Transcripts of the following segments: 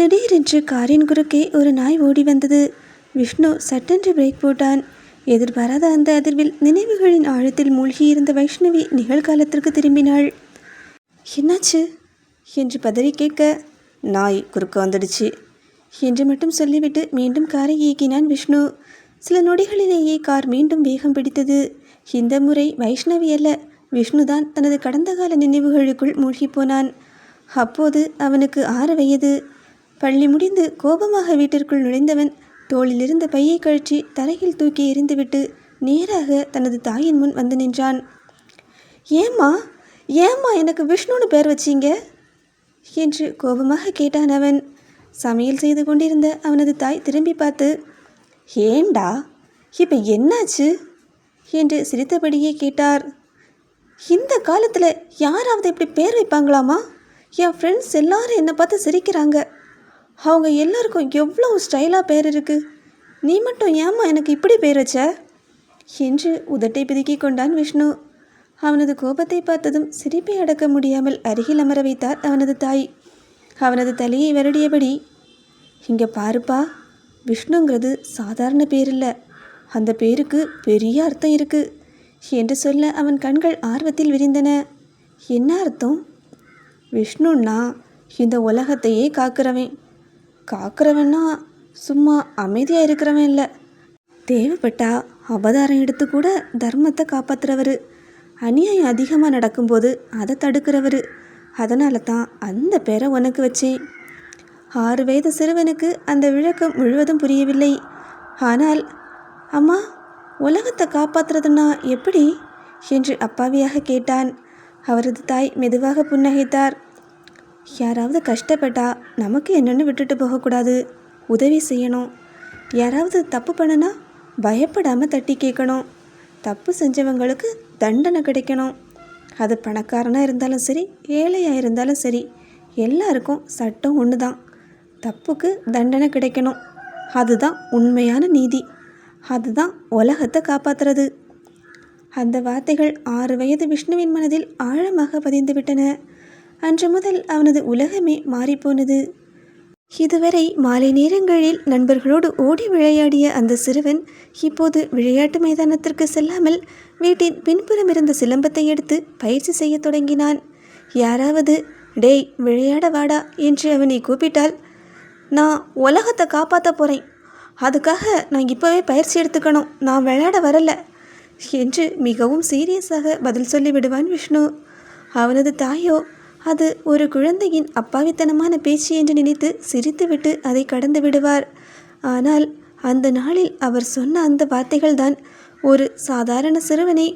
திடீரென்று காரின் குறுக்கே ஒரு நாய் ஓடி வந்தது. விஷ்ணு சட்டென்று பிரேக் போட்டான். எதிர்பாராத அந்த அதிர்வில் நினைவுகளின் ஆழத்தில் மூழ்கியிருந்த வைஷ்ணவி நிகழ்காலத்திற்கு திரும்பினாள். என்னாச்சு என்று பதறி கேட்க, நாய் குறுக்க வந்துடுச்சு என்று மட்டும் சொல்லிவிட்டு மீண்டும் காரை இயக்கினான் விஷ்ணு. சில நொடிகளிலேயே கார் மீண்டும் வேகம் பிடித்தது. இந்த முறை வைஷ்ணவி அல்ல, விஷ்ணுதான் தனது கடந்த கால நினைவுகளுக்குள் மூழ்கி போனான். அப்போது அவனுக்கு 6 வயது. பள்ளி முடிந்து கோபமாக வீட்டிற்குள் நுழைந்தவன் தோளிலிருந்த பையை கழற்றி தரையில் தூக்கி எறிந்துவிட்டு நேராக தனது தாயின் முன் வந்து நின்றான். ஏம்மா ஏம்மா எனக்கு விஷ்ணுன்னு பேர் வச்சிங்க என்று கோபமாக கேட்டான் அவன். சமையல் செய்து கொண்டிருந்த அவனது தாய் திரும்பி பார்த்து, ஏண்டா இப்போ என்னாச்சு என்று சிரித்தபடியே கேட்டார். இந்த காலத்தில் யாராவது இப்படி பேர் வைப்பாங்களாமா? என் ஃப்ரெண்ட்ஸ் எல்லாரும் என்னை பார்த்து சிரிக்கிறாங்க. அவங்க எல்லாருக்கும் எவ்வளோ ஸ்டைலாக பேர் இருக்குது. நீ மட்டும் ஏம்மா எனக்கு இப்படி பேர் வச்ச என்று உதட்டை பிதுக்கி கொண்டான் விஷ்ணு. அவனது கோபத்தை பார்த்ததும் சிரிப்பை அடக்க முடியாமல் அருகில் அமர வைத்தார் அவனது தாய். அவனது தலையை வருடியபடி, இங்கே பாருப்பா, விஷ்ணுங்கிறது சாதாரண பேர் இல்லை, அந்த பேருக்கு பெரிய அர்த்தம் இருக்குது என்று சொல்ல அவன் கண்கள் ஆர்வத்தில் விரிந்தன. என்ன அர்த்தம்? விஷ்ணுன்னா இந்த உலகத்தையே காக்கிறவன்னா சும்மா அமைதியாக இருக்கிறவன் இல்லை, தேவைப்பட்டா அவதாரம் எடுத்து கூட தர்மத்தை காப்பாற்றுறவர், அநியாயம் அதிகமாக நடக்கும்போது அதை தடுக்கிறவர். அதனால தான் அந்த பேரை உனக்கு வச்சேன். 6 வயது சிறுவனுக்கு அந்த விளக்கம் முழுவதும் புரியவில்லை. ஆனால், அம்மா, உலகத்தை காப்பாற்றுறதுன்னா எப்படி என்று அப்பாவியாக கேட்டான். அவரது தாய் மெதுவாக புன்னகைத்தார். யாராவது கஷ்டப்பட்டா நமக்கு என்னென்னு விட்டுட்டு போகக்கூடாது, உதவி செய்யணும். யாராவது தப்பு பண்ணுனா பயப்படாமல் தட்டி கேட்கணும். தப்பு செஞ்சவங்களுக்கு தண்டனை கிடைக்கணும். அது பணக்காரனாக இருந்தாலும் சரி, ஏழையாக இருந்தாலும் சரி, எல்லாருக்கும் சட்டம் ஒன்று தான். தப்புக்கு தண்டனை கிடைக்கணும். அதுதான் உண்மையான நீதி. அதுதான் உலகத்தை காப்பாற்றுறது. அந்த வார்த்தைகள் 6 வயது விஷ்ணுவின் மனதில் ஆழமாக பதிந்துவிட்டன. அன்று முதல் அவனது உலகமே மாறிப்போனது. இதுவரை மாலை நேரங்களில் நண்பர்களோடு ஓடி விளையாடிய அந்த சிறுவன் இப்போது விளையாட்டு மைதானத்திற்கு செல்லாமல் வீட்டின் பின்புறம் இருந்த சிலம்பத்தை எடுத்து பயிற்சி செய்ய தொடங்கினான். யாராவது டேய் விளையாட வாடா என்று அவனை கூப்பிட்டால், நான் உலகத்தை காப்பாற்ற போகிறேன், அதுக்காக நான் இப்போவே பயிற்சி எடுத்துக்கணும், நான் விளையாட வரல என்று மிகவும் சீரியஸாக பதில் சொல்லிவிடுவான் விஷ்ணு. அவனது தாயோ அது ஒரு குழந்தையின் அப்பாவித்தனமான பேச்சு என்று நினைத்து சிரித்துவிட்டு அதை கடந்து விடுவார். ஆனால் அந்த நாளில் அவர் சொன்ன அந்த வார்த்தைகள்தான் ஒரு சாதாரண சிறுவனை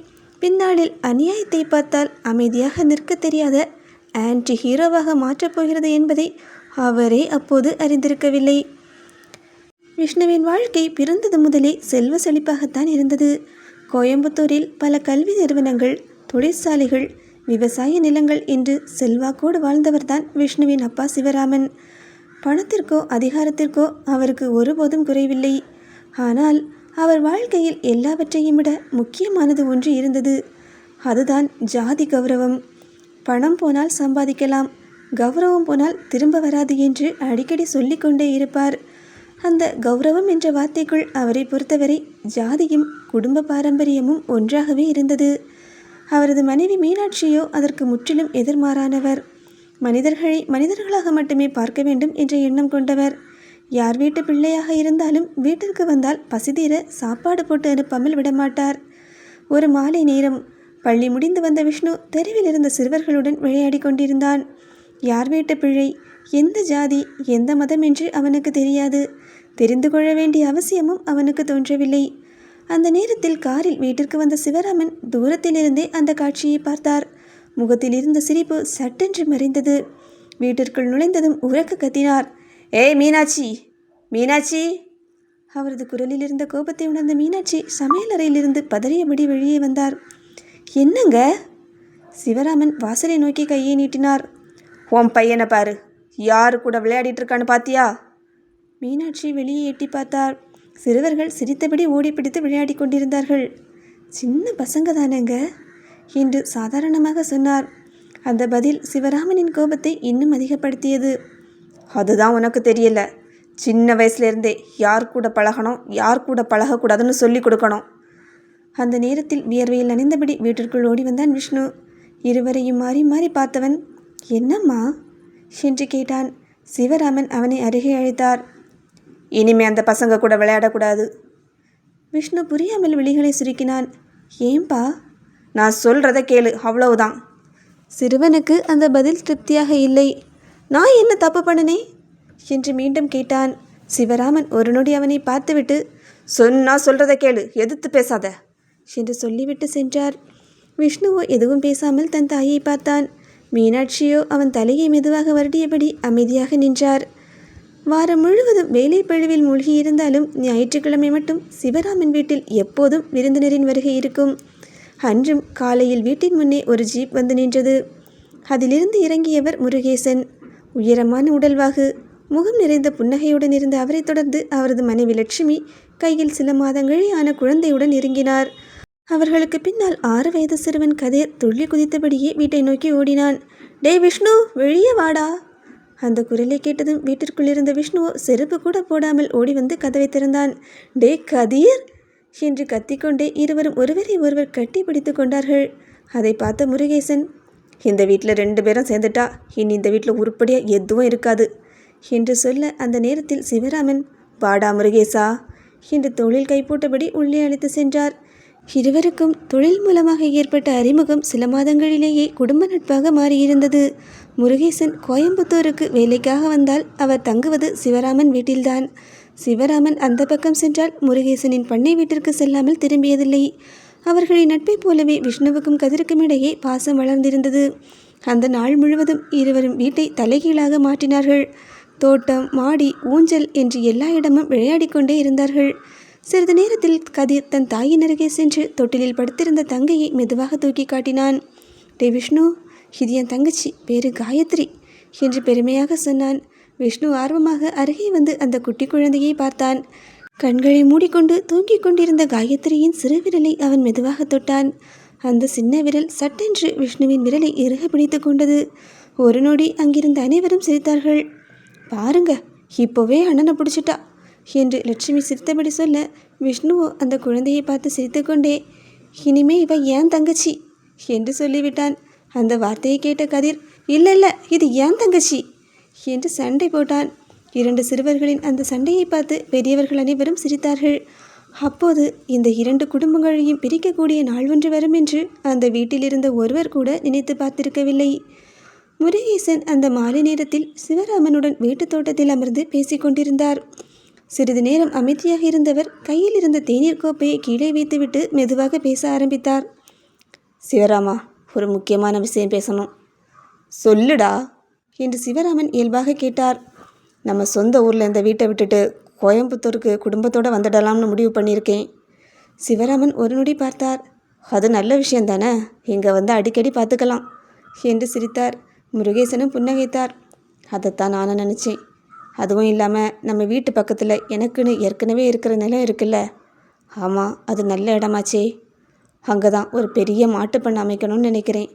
பின்னாளில் அநியாயத்தை பார்த்தால் அமைதியாக நிற்க தெரியாத ஆன்டி ஹீரோவாக மாற்றப் போகிறது என்பதை அவரே அப்போது அறிந்திருக்கவில்லை. விஷ்ணுவின் வாழ்க்கை பிறந்தது முதலே செல்வ செழிப்பாகத்தான் இருந்தது. கோயம்புத்தூரில் பல கல்வி நிறுவனங்கள், தொழிற்சாலைகள், விவசாய நிலங்கள் என்று செல்வாக்கோடு வாழ்ந்தவர்தான் விஷ்ணுவின் அப்பா சிவராமன். பணத்திற்கோ அதிகாரத்திற்கோ அவருக்கு ஒருபோதும் குறைவில்லை. ஆனால் அவர் வாழ்க்கையில் எல்லாவற்றையும் விட முக்கியமானது ஒன்று இருந்தது. அதுதான் ஜாதி கௌரவம். பணம் போனால் சம்பாதிக்கலாம், கௌரவம் போனால் திரும்ப வராது என்று அடிக்கடி சொல்லிக்கொண்டே இருப்பார். அந்த கௌரவம் என்ற வார்த்தைக்குள் அவரை பொறுத்தவரை ஜாதியும் குடும்ப பாரம்பரியமும் ஒன்றாகவே இருந்தது. அவரது மனைவி மீனாட்சியோ அதற்கு முற்றிலும் எதிர்மாறானவர். மனிதர்களை மனிதர்களாக மட்டுமே பார்க்க வேண்டும் என்ற எண்ணம் கொண்டவர். யார் வீட்டு பிள்ளையாக இருந்தாலும் வீட்டிற்கு வந்தால் பசிதீர சாப்பாடு போட்டு அனுப்பாமல் விடமாட்டார். ஒரு மாலை நேரம் பள்ளி முடிந்து வந்த விஷ்ணு தெருவில் இருந்த சிறுவர்களுடன் விளையாடி கொண்டிருந்தான். யார் வீட்டு பிள்ளை, எந்த ஜாதி, எந்த மதம் என்று அவனுக்கு தெரியாது. தெரிந்து கொள்ள வேண்டிய அவசியமும் அவனுக்கு தோன்றவில்லை. அந்த நேரத்தில் காரில் வீட்டிற்கு வந்த சிவராமன் தூரத்திலிருந்தே அந்த காட்சியை பார்த்தார். முகத்தில் இருந்த சிரிப்பு சட்டென்று மறைந்தது. வீட்டிற்குள் நுழைந்ததும் உரக்க கத்தினார், ஏய் மீனாட்சி, மீனாட்சி! அவரது குரலில் இருந்த கோபத்தை உணர்ந்த மீனாட்சி சமையலறையிலிருந்து பதறியபடி வெளியே வந்தார். என்னங்க? சிவராமன் வாசலை நோக்கி கையை நீட்டினார். உன் பையனை பாரு, யாரு கூட விளையாடிட்டு இருக்கான்னு பாத்தியா? மீனாட்சி வெளியே எட்டி பார்த்தார். சிறுவர்கள் சிரித்தபடி ஓடி பிடித்து விளையாடி கொண்டிருந்தார்கள். சின்ன பசங்க தானேங்க என்று சாதாரணமாக சொன்னார். அந்த பதில் சிவராமனின் கோபத்தை இன்னும் அதிகப்படுத்தியது. அதுதான் உனக்கு தெரியல. சின்ன வயசுலேருந்தே யார் கூட பழகணும், யார் கூட பழகக்கூடாதுன்னு சொல்லி கொடுக்கணும். அந்த நேரத்தில் வியர்வையில் நனைந்தபடி வீட்டிற்குள் ஓடி வந்தான் விஷ்ணு. இருவரையும் மாறி மாறி பார்த்தவன், என்னம்மா என்று கேட்டான். சிவராமன் அவனை அருகே அழைத்தார். இனிமே அந்த பசங்க கூட விளையாடக்கூடாது. விஷ்ணு புரியாமல் விழிகளை சுருக்கினான். ஏன்பா? நான் சொல்கிறத கேளு, அவ்வளவுதான். சிறுவனுக்கு அந்த பதில் திருப்தியாக இல்லை. நான் என்ன தப்பு பண்ணினேன் என்று மீண்டும் கேட்டான். சிவராமன் ஒரு நொடி அவனை பார்த்துவிட்டு, சொன்னா சொல்கிறத கேளு, எதிர்த்து பேசாத என்று சொல்லிவிட்டு சென்றார். விஷ்ணுவோ எதுவும் பேசாமல் தன் தாயை பார்த்தான். மீனாட்சியோ அவன் தலையை மெதுவாக வருடியபடி அமைதியாக நின்றார். வாரம் முழுவதும் வேலை பழுவில் மூழ்கியிருந்தாலும் ஞாயிற்றுக்கிழமை மட்டும் சிவராமன் வீட்டில் எப்போதும் விருந்தினரின் வருகை இருக்கும். அன்றும் காலையில் வீட்டின் முன்னே ஒரு ஜீப் வந்து நின்றது. அதிலிருந்து இறங்கியவர் முருகேசன். உயரமான உடல்வாகு, முகம் நிறைந்த புன்னகையுடன் இருந்த அவரை தொடர்ந்து அவரது மனைவி லட்சுமி கையில் சில மாதங்களே ஆன குழந்தையுடன் இறங்கினார். அவர்களுக்கு பின்னால் 6 வயது சிறுவன் கதிர் துள்ளி குதித்தபடியே வீட்டை நோக்கி ஓடினான். டே விஷ்ணு, வெளியே வாடா! அந்த குரலை கேட்டதும் வீட்டிற்குள் இருந்த விஷ்ணுவோ செருப்பு கூட போடாமல் ஓடி வந்து கதவை திறந்தான். டே கதிர் என்று கத்திக்கொண்டே இருவரும் ஒருவரை ஒருவர் கட்டி பிடித்து கொண்டார்கள். அதை பார்த்த முருகேசன், இந்த வீட்டில் 2 பேரும் சேர்ந்துட்டா இனி இந்த வீட்டில் உருப்படியாக எதுவும் இருக்காது என்று சொல்ல, அந்த நேரத்தில் சிவராமன், வாடா முருகேசா என்று தோளில் கை போட்டபடி உள்ளே அழைத்து சென்றார். இருவருக்கும் தொழில் மூலமாக ஏற்பட்ட அறிமுகம் சில மாதங்களிலேயே குடும்ப நட்பாக மாறியிருந்தது. முருகேசன் கோயம்புத்தூருக்கு வேலைக்காக வந்தால் அவர் தங்குவது சிவராமன் வீட்டில்தான். சிவராமன் அந்த பக்கம் சென்றால் முருகேசனின் பண்ணை வீட்டிற்கு செல்லாமல் திரும்பியதில்லை. அவர்களின் நட்பை போலவே விஷ்ணுவுக்கும் கதிருக்கும் இடையே பாசம் வளர்ந்திருந்தது. அந்த நாள் முழுவதும் இருவரும் வீட்டை தலைகீழாக மாற்றினார்கள். தோட்டம், மாடி, ஊஞ்சல் என்று எல்லா இடமும் விளையாடி கொண்டே இருந்தார்கள். சிறிது நேரத்தில் கதிர் தன் தாயின் அருகே சென்று தொட்டிலில் படுத்திருந்த தங்கையை மெதுவாக தூக்கி காட்டினான். டே விஷ்ணு, இது என் தங்கச்சி, பேரு காயத்ரி என்று பெருமையாக சொன்னான். விஷ்ணு ஆர்வமாக அருகே வந்து அந்த குட்டி குழந்தையை பார்த்தான். கண்களை மூடிக்கொண்டு தூங்கிக் கொண்டிருந்த காயத்ரியின் சிறு விரலை அவன் மெதுவாக தொட்டான். அந்த சின்ன விரல் சட்டென்று விஷ்ணுவின் விரலை இறுக பிடித்து கொண்டது. ஒரு நொடி அங்கிருந்த அனைவரும் சிரித்தார்கள். பாருங்க, இப்போவே அண்ணனை பிடிச்சிட்டா என்று லட்சுமி சிரித்தபடி சொல்ல, விஷ்ணுவோ அந்த குழந்தையை பார்த்து சிரித்துக்கொண்டே, இனிமே இவ ஏன் தங்கச்சி என்று சொல்லிவிட்டான். அந்த வார்த்தையை கேட்ட கதிர், இல்லை இது ஏன் தங்கச்சி என்று சண்டை போட்டான். 2 சிறுவர்களின் அந்த சண்டையை பார்த்து பெரியவர்கள் அனைவரும் சிரித்தார்கள். அப்போது இந்த 2 குடும்பங்களையும் பிரிக்கக்கூடிய நாள் ஒன்று வரும் என்று அந்த வீட்டில் இருந்த ஒருவர் கூட நினைத்து பார்த்திருக்கவில்லை. முருகேசன் அந்த மாலை நேரத்தில் சிவராமனுடன் வீட்டு தோட்டத்தில் அமர்ந்து பேசிக்கொண்டிருந்தார். சிறிது நேரம் அமைதியாக இருந்தவர் கையில் இருந்த தேநீர் கோப்பையை கீழே வைத்துவிட்டு மெதுவாக பேச ஆரம்பித்தார். சிவராமா, ஒரு முக்கியமான விஷயம் பேசணும். சொல்லுடா என்று சிவராமன் இயல்பாக கேட்டார். நம்ம சொந்த ஊரில் இந்த வீட்டை விட்டுட்டு கோயம்புத்தூருக்கு குடும்பத்தோடு வந்துடலாம்னு முடிவு பண்ணியிருக்கேன். சிவராமன் ஒரு நொடி பார்த்தார். அது நல்ல விஷயந்தானே, இங்கே வந்து அடிக்கடி பார்த்துக்கலாம் என்று சிரித்தார். முருகேசனும் புன்னகைத்தார். அதைத்தான் நானும் நினச்சேன். அதுவும் இல்லாமல் நம்ம வீட்டு பக்கத்தில் எனக்குன்னு ஏற்கனவே இருக்கிற நிலம் இருக்குல்ல, ஆமாம், அது நல்ல இடமாச்சே. அங்கே தான் ஒரு பெரிய மாட்டு பண்ணை அமைக்கணும்னு நினைக்கிறேன்.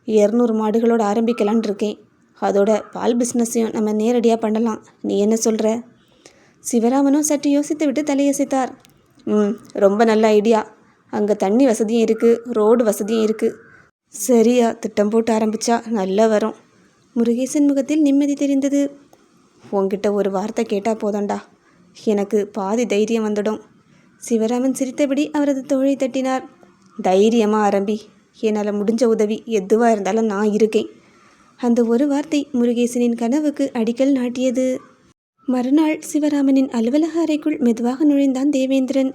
200 மாடுகளோடு ஆரம்பிக்கலான் இருக்கேன். அதோட பால் பிஸ்னஸையும் நம்ம நேரடியாக பண்ணலாம். நீ என்ன சொல்கிற? சிவராமனும் சற்று யோசித்து விட்டு தலையசைத்தார். ரொம்ப நல்ல ஐடியா. அங்கே தண்ணி வசதியும் இருக்குது, ரோடு வசதியும் இருக்குது. சரியா திட்டம் போட்டு ஆரம்பித்தா நல்லா வரும். முருகேசன் முகத்தில் நிம்மதி தெரிந்தது. உங்ககிட்ட ஒரு வார்த்தை கேட்டால் போதண்டா, எனக்கு பாதி தைரியம் வந்துடும். சிவராமன் சிரித்தபடி அவரது தோளை தட்டினார். தைரியமாக ஆரம்பி, என்னால் முடிஞ்ச உதவி எதுவாக இருந்தாலும் நான் இருக்கேன். அந்த ஒரு வார்த்தை முருகேசனின் கனவுக்கு அடிக்கல் நாட்டியது. மறுநாள் சிவராமனின் அலுவலக அறைக்குள் மெதுவாக நுழைந்தான் தேவேந்திரன்.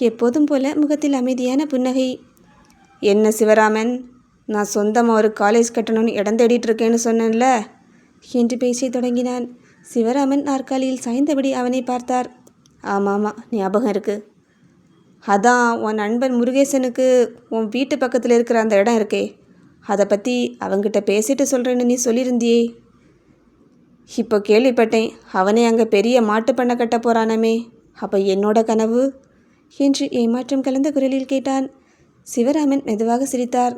எப்போதும் போல முகத்தில் அமைதியான புன்னகை. என்ன சிவராமன், நான் சொந்தமாக ஒரு காலேஜ் கட்டணும்னு இடம் தேடிட்டு இருக்கேன்னு சொன்னேன்ல என்று பேச்சை தொடங்கினான். சிவராமன் நாற்காலியில் சாய்ந்தபடி அவனை பார்த்தார். ஆமாம், ஞாபகம் இருக்குது. அதான் உன் நண்பன் முருகேசனுக்கு உன் வீட்டு பக்கத்தில் இருக்கிற அந்த இடம் இருக்கே, அதை பற்றி அவங்கிட்ட பேசிட்டு சொல்கிறேன்னு நீ சொல்லியிருந்தியே. இப்போ கேள்விப்பட்டேன் அவனே அங்கே பெரிய மாட்டு பண்ணை கட்ட போகிறானமே. அப்போ என்னோட கனவு என்று ஏமாற்றம் கலந்த குரலில் கேட்டான். சிவராமன் மெதுவாக சிரித்தார்.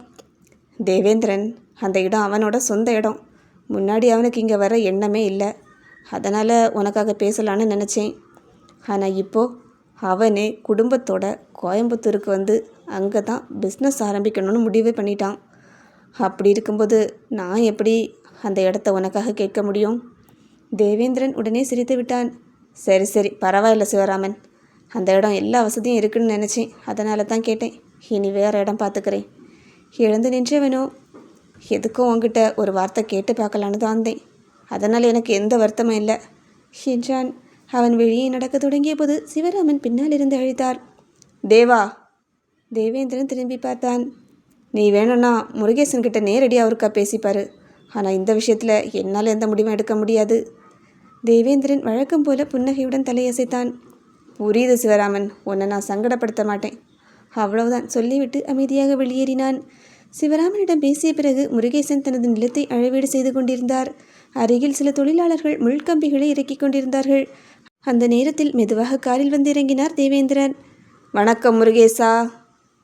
தேவேந்திரன், அந்த இடம் அவனோட சொந்த இடம். முன்னாடி அவனுக்கு இங்கே வர எண்ணமே இல்லை. அதனால் உனக்காக பேசலான்னு நினச்சேன். ஆனால் இப்போது அவனே குடும்பத்தோட கோயம்புத்தூருக்கு வந்து அங்கே தான் பிஸ்னஸ் ஆரம்பிக்கணும்னு முடிவே பண்ணிட்டான். அப்படி இருக்கும்போது நான் எப்படி அந்த இடத்த உனக்காக கேட்க முடியும்? தேவேந்திரன் உடனே சிரித்து விட்டான். சரி சரி, பரவாயில்ல சிவராமன், அந்த இடம் எல்லா வசதியும் இருக்குன்னு நினச்சேன், அதனால தான் கேட்டேன். இனி வேறு இடம் பார்த்துக்கிறேன். எழுந்து நின்றவனோ, எதுக்கும் உங்ககிட்ட ஒரு வார்த்தை கேட்டு பார்க்கலான்னு தான் வந்தேன், அதனால் எனக்கு எந்த வருத்தமும் இல்லை என்றான். அவன் வெளியே நடக்க தொடங்கிய போது சிவராமன் பின்னால் இருந்து அழைத்தார். தேவா. தேவேந்திரன் திரும்பி பார்த்தான். நீ வேணும்னா முருகேசன் கிட்ட நேரடியாக அவருக்கா பேசிப்பார், ஆனால் இந்த விஷயத்தில் என்னால் எந்த முடிவும் எடுக்க முடியாது. தேவேந்திரன் வழக்கம் போல புன்னகையுடன் தலையசைத்தான். புரியுது சிவராமன், உன்னை நான் சங்கடப்படுத்த மாட்டேன், அவ்வளவுதான் சொல்லிவிட்டு அமைதியாக வெளியேறினான். சிவராமனிடம் பேசிய பிறகு முருகேசன் தனது நிலத்தை அளவீடு செய்து கொண்டிருந்தார். அருகில் சில தொழிலாளர்கள் முள்கம்பிகளை இறக்கிக் கொண்டிருந்தார்கள். அந்த நேரத்தில் மெதுவாக காரில் வந்து இறங்கினார் தேவேந்திரன். வணக்கம் முருகேசா.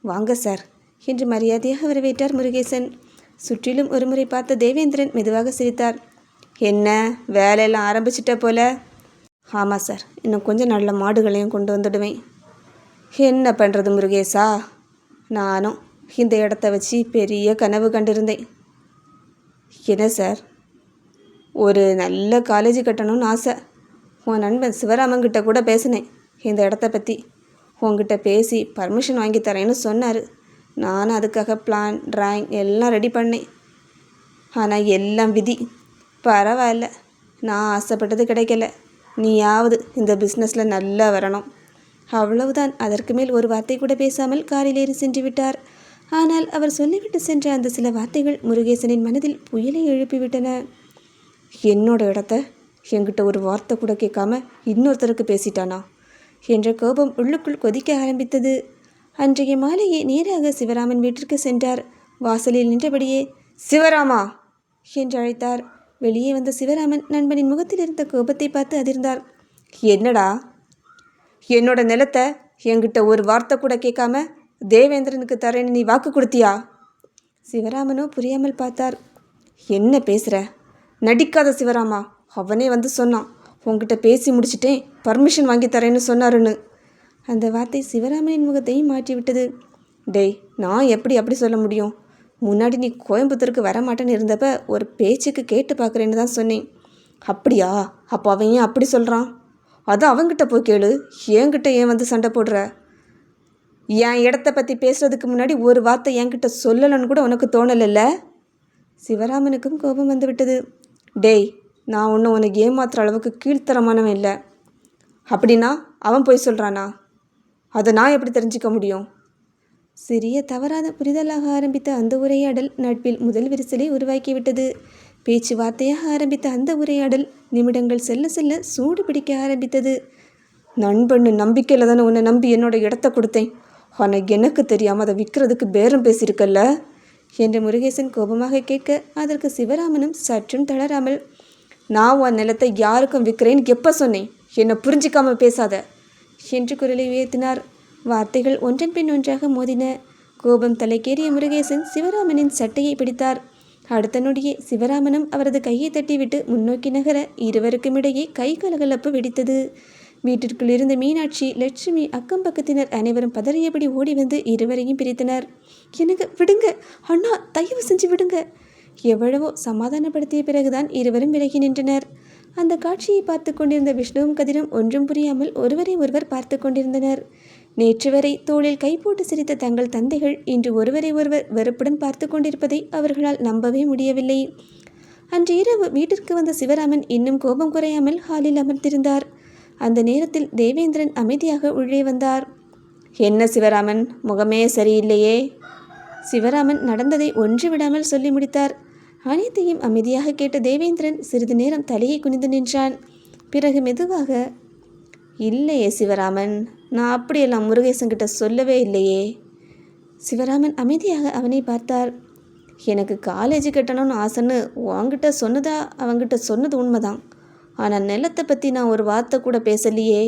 வாங்க சார் என்று மரியாதையாக வரவேற்றார் முருகேசன். சுற்றிலும் ஒருமுறை பார்த்த தேவேந்திரன் மெதுவாக சிரித்தார். என்ன வேலையெல்லாம் ஆரம்பிச்சிட்ட போல? ஆமாம் சார், இன்னும் கொஞ்சம் நல்ல மாடுகளையும் கொண்டு வந்துடுவேன். என்ன பண்ணுறது முருகேசா, நானும் இந்த இடத்த வச்சு பெரிய கனவு கண்டிருந்தேன். என்ன சார்? ஒரு நல்ல காலேஜ் கட்டணும்னு ஆசை. உன் நண்பன் சிவராமன்கிட்ட கூட பேசினேன் இந்த இடத்த பற்றி. உங்ககிட்ட பேசி பர்மிஷன் வாங்கி தரேன்னு சொன்னார். நானும் அதுக்காக பிளான் ட்ராயிங் எல்லாம் ரெடி பண்ணேன். ஆனால் எல்லாம் விதி. பரவாயில்ல, நான் ஆசைப்பட்டது கிடைக்கல. நீயாவது இந்த பிஸ்னஸில் நல்லா வரணும். அவ்வளவுதான். அதற்கு மேல் ஒரு வார்த்தை கூட பேசாமல் காரில் ஏறி சென்று விட்டார். ஆனால் அவர் சொல்லிவிட்டு சென்ற அந்த சில வார்த்தைகள் முருகேசனின் மனதில் புயலை எழுப்பிவிட்டன. என்னோட இடத்த என்கிட்ட ஒரு வார்த்தை கூட கேட்காம இன்னொருத்தருக்கு பேசிட்டானா என்ற கோபம் உள்ளுக்குள் கொதிக்க ஆரம்பித்தது. அன்றைய மாலையே நேராக சிவராமன் வீட்டிற்கு சென்றார். வாசலில் நின்றபடியே சிவராமா என்று அழைத்தார். வெளியே வந்த சிவராமன் நண்பனின் முகத்தில் இருந்த கோபத்தை பார்த்து அதிர்ந்தார். என்னடா, என்னோட நிலத்தை என்கிட்ட ஒரு வார்த்தை கூட கேட்காம தேவேந்திரனுக்கு தரேன்னு நீ வாக்கு கொடுத்தியா? சிவராமனோ புரியாமல் பார்த்தார். என்ன பேசுகிற? நடிக்காத சிவராமா, அவனே வந்து சொன்னான், உங்ககிட்ட பேசி முடிச்சிட்டேன், பர்மிஷன் வாங்கி தரேன்னு சொன்னாருன்னு. அந்த வார்த்தை சிவராமனின் முகத்தையும் மாற்றிவிட்டது. டேய், நான் எப்படி அப்படி சொல்ல முடியும்? முன்னாடி நீ கோயம்புத்தூருக்கு வரமாட்டேன்னு இருந்தப்ப ஒரு பேச்சுக்கு கேட்டு பார்க்குறேன்னு தான் சொன்னேன். அப்படியா? அப்போ அவன் ஏன் அப்படி சொல்கிறான்? அது அவங்கிட்ட போய் கேளு, என்கிட்ட ஏன் வந்து சண்டை போடுற? என் இடத்த பற்றி பேசுகிறதுக்கு முன்னாடி ஒரு வார்த்தை என்கிட்ட சொல்லலைன்னு கூட உனக்கு தோணலைல்ல? சிவராமனுக்கும் கோபம் வந்து விட்டது. டேய், நான் ஒன்றும் உனக்கு ஏமாத்துற அளவுக்கு கீழ்த்தரமானவன் இல்லை. அப்படின்னா அவன் போய் சொல்கிறானா? அதை நான் எப்படி தெரிஞ்சிக்க முடியும்? சிறிய தவறாத புரிதலாக ஆரம்பித்த அந்த உரையாடல் நட்பில் முதல் விரிசலை உருவாக்கிவிட்டது. பேச்சுவார்த்தையாக ஆரம்பித்த அந்த உரையாடல் நிமிடங்கள் செல்ல செல்ல சூடு பிடிக்க ஆரம்பித்தது. நண்பன்னு நம்பிக்கையில் தானே உன்னை நம்பி என்னோட இடத்த கொடுத்தேன், ஆனால் எனக்கு தெரியாமல் அதை விற்கிறதுக்கு பேரம் பேசியிருக்கல்ல என்று முருகேசன் கோபமாக கேட்க, அதற்கு சிவராமனும் சற்றும் தளராமல், நான் உன் நிலத்தை யாருக்கும் விற்கிறேன்னு எப்போ சொன்னேன்? என்னை புரிஞ்சிக்காம பேசாத என்று குரலை உயர்த்தினார். வார்த்தைகள் ஒன்றன் பின் ஒன்றாக மோதின. கோபம் தலைக்கேறிய முருகேசன் சிவராமனின் சட்டையை பிடித்தார். அடுத்த நொடியே சிவராமனும் அவரது கையை தட்டிவிட்டு முன்னோக்கி நகர இருவருக்கும் இடையே கை கலகலப்பு வெடித்தது. வீட்டிற்குள் இருந்த மீனாட்சி, லட்சுமி, அக்கம் பக்கத்தினர் அனைவரும் பதறியபடி ஓடி வந்து இருவரையும் பிரித்தனர். எனக்கு விடுங்க அண்ணா, தயவு செஞ்சு விடுங்க. எவ்வளவோ சமாதானப்படுத்திய பிறகுதான் இருவரும் விலகி நின்றனர். அந்த காட்சியை பார்த்து கொண்டிருந்த விஷ்ணுவும் கதிரும் ஒன்றும் புரியாமல் ஒருவரை ஒருவர் பார்த்து கொண்டிருந்தனர். நேற்று வரை தோளில் கை போட்டு சிரித்த தங்கள் தந்தைகள் இன்று ஒருவரை ஒருவர் வெறுப்புடன் பார்த்து கொண்டிருப்பதை அவர்களால் நம்பவே முடியவில்லை. அன்று இரவு வீட்டிற்கு வந்த சிவராமன் இன்னும் கோபம் குறையாமல் ஹாலில் அமர்ந்திருந்தார். அந்த நேரத்தில் தேவேந்திரன் அமைதியாக உள்ளே வந்தார். என்ன சிவராமன், முகமே சரியில்லையே? சிவராமன் நடந்ததை ஒன்று விடாமல் சொல்லி முடித்தார். அனைத்தையும் அமைதியாக கேட்ட தேவேந்திரன் சிறிது நேரம் தலையை குனிந்து நின்றான். பிறகு மெதுவாக, இல்லையே சிவராமன், நான் அப்படியெல்லாம் முருகேசன்கிட்ட சொல்லவே இல்லையே. சிவராமன் அமைதியாக அவனை பார்த்தார். எனக்கு காலேஜ் கட்டணும்னு ஆசைன்னு உன்கிட்ட சொன்னதா அவங்கிட்ட சொன்னது உண்மைதான். ஆனால் நிலத்தை பற்றி நான் ஒரு வார்த்தை கூட பேசலையே.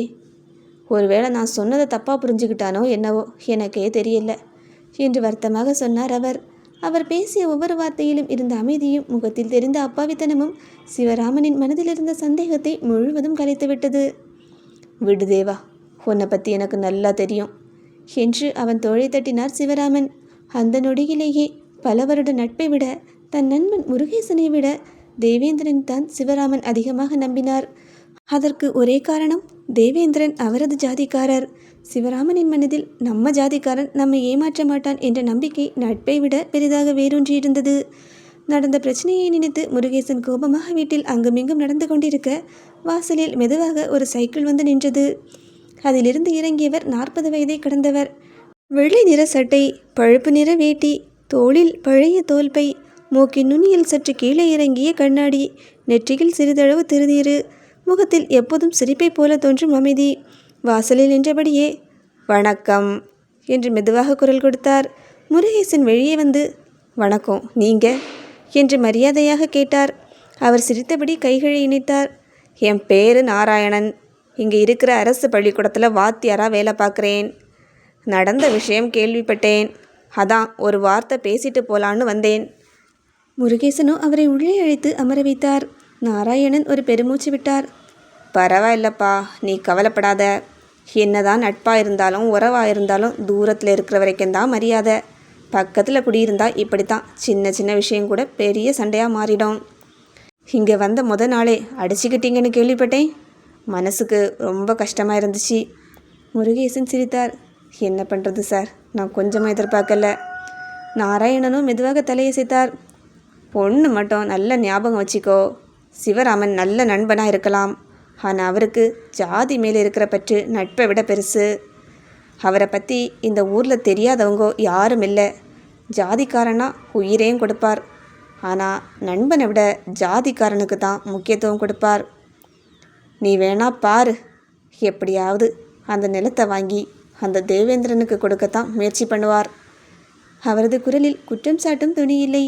ஒருவேளை நான் சொன்னதை தப்பாக புரிஞ்சுக்கிட்டானோ என்னவோ, எனக்கே தெரியல என்று வருத்தமாக சொன்னார் அவர். அவர் பேசிய ஒவ்வொரு வார்த்தையிலும் இருந்த அமைதியும் முகத்தில் தெரிந்த அப்பாவித்தனமும் சிவராமனின் மனதில் இருந்த சந்தேகத்தை முழுவதும் கலைத்துவிட்டது. விடு தேவா, உன்னை பற்றி எனக்கு நல்லா தெரியும் என்று அவன் தோளை தட்டினார் சிவராமன். அந்த நொடியிலேயே பல வருட நட்பை விட தன் நண்பன் முருகேசனை விட தேவேந்திரன் தான் சிவராமன் அதிகமாக நம்பினார். அதற்கு ஒரே காரணம், தேவேந்திரன் அவரது ஜாதிக்காரர். சிவராமனின் மனதில் நம்ம ஜாதிக்காரன் நம்மை ஏமாற்ற மாட்டான் என்ற நம்பிக்கை நட்பை விட பெரிதாக வேரூன்றியிருந்தது. நடந்த பிரச்சனையை நினைத்து முருகேசன் கோபமாக வீட்டில் அங்குமிங்கும் நடந்து கொண்டிருக்க வாசலில் மெதுவாக ஒரு சைக்கிள் வந்து நின்றது. அதிலிருந்து இறங்கியவர் 40 வயதை கடந்தவர். வெள்ளை நிற சட்டை, பழுப்பு நிற வேட்டி, தோளில் பழைய தோல்பை, மூக்கின் நுனியில் சற்று கீழே இறங்கிய கண்ணாடி, நெற்றியில் சிறிதளவு திருநீரு, முகத்தில் எப்போதும் சிரிப்பை போல தோன்றும் அமைதி. வாசலில் நின்றபடியே வணக்கம் என்று மெதுவாக குரல் கொடுத்தார். முருகேசன் வெளியே வந்து வணக்கம், நீங்க என்று மரியாதையாக கேட்டார். அவர் சிரித்தபடி கைகளை இணைத்தார். என் பேரு நாராயணன், இங்கே இருக்கிற அரசு பள்ளிக்கூடத்தில் வாத்தியாராக வேலை பார்க்குறேன். நடந்த விஷயம் கேள்விப்பட்டேன், அதான் ஒரு வார்த்தை பேசிட்டு போலான்னு வந்தேன். முருகேசனோ அவரை உள்ளே அழைத்து அமர வைத்தார். நாராயணன் ஒரு பெருமூச்சு விட்டார். பரவாயில்லப்பா, நீ கவலைப்படாத. என்னதான் நட்பாக இருந்தாலும் உறவாக இருந்தாலும் தூரத்தில் இருக்கிற வரைக்கும் தான் மரியாதை. பக்கத்தில் குடியிருந்தா இப்படித்தான், சின்ன சின்ன விஷயம் கூட பெரிய சண்டையாக மாறிடும். இங்கே வந்த முத நாளே அடிச்சுக்கிட்டீங்கன்னு கேள்விப்பட்டேன். மனசுக்கு ரொம்ப கஷ்டமாக இருந்துச்சு. முருகேசன் சிரித்தார். என்ன பண்ணுறது சார், நான் கொஞ்சமாக எதிர்பார்க்கல. நாராயணனும் மெதுவாக தலையசைத்தார். பொண்ணு மட்டும் நல்ல ஞாபகம் வச்சுக்கோ, சிவராமன் நல்ல நண்பனாக இருக்கலாம், ஆனால் அவருக்கு ஜாதி மேலே இருக்கிற பற்று நட்பை விட பெருசு. அவரை பற்றி இந்த ஊரில் தெரியாதவங்க யாரும் இல்லை. ஜாதிக்காரனா உயிரையும் கொடுப்பார், ஆனால் நண்பனை விட ஜாதிக்காரனுக்கு தான் முக்கியத்துவம் கொடுப்பார். நீ வேணா பாரு, எப்படியாவது அந்த நிலத்தை வாங்கி அந்த தேவேந்திரனுக்கு கொடுக்கத்தான் முயற்சி பண்ணுவார். அவரது குரலில் குற்றம் சாட்டும் துணியில்லை,